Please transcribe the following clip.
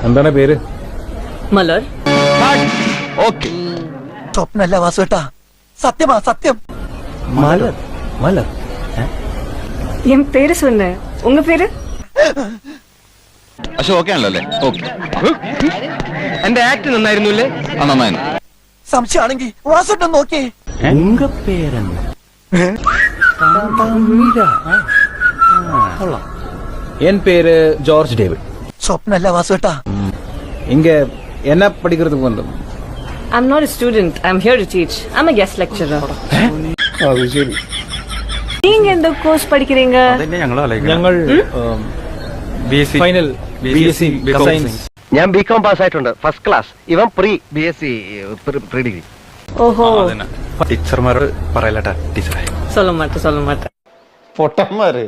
എന്താണ് പേര്? മലർ. ഓക്കെ. സ്വപ്നല്ല വാസുവേട്ടാ, സത്യമാ സത്യം. മലർ. മലർ. என் பேரு சொன்னேன், உங்க பேரு? പക്ഷെ ഓക്കെ ആണല്ലോ അല്ലേ? ഓക്കെ. എന്റെ ആക്ട് നന്നായിരുന്നുല്ലേ? നന്നായിരുന്നു. സംശയമാണെങ്കിൽ വാസുവേട്ടൻ നോക്കിയേ. ഉങ്ക പേരെന്ന് என் பேரு ஜார்ஜ் டேவிட். സ്വപ്നല്ല വാസുവേട്ടാ. இங்க என்ன படிக்கிறதுக்கு வந்தோம்? I'm not a student. I'm here to teach. I'm a guest lecturer. அது சரி. நீங்க எந்த கோர்ஸ் படிக்கிறீங்க? ഞങ്ങൾ ഫൈനൽ BSc സയൻസ്. ഞാൻ ബികോം പാസ് ആയിട്ടുണ്ട്, ഫസ്റ്റ് ക്ലാസ്. ഇവൻ പ്രീ BSc പ്രീ ഡിഗ്രി. ஓஹோ, ടീച്ചർമാർ പറയലട്ടാ ടീച്ചറെ. சொல்ல மாட்டேன். പൊട്ടന്മാര്.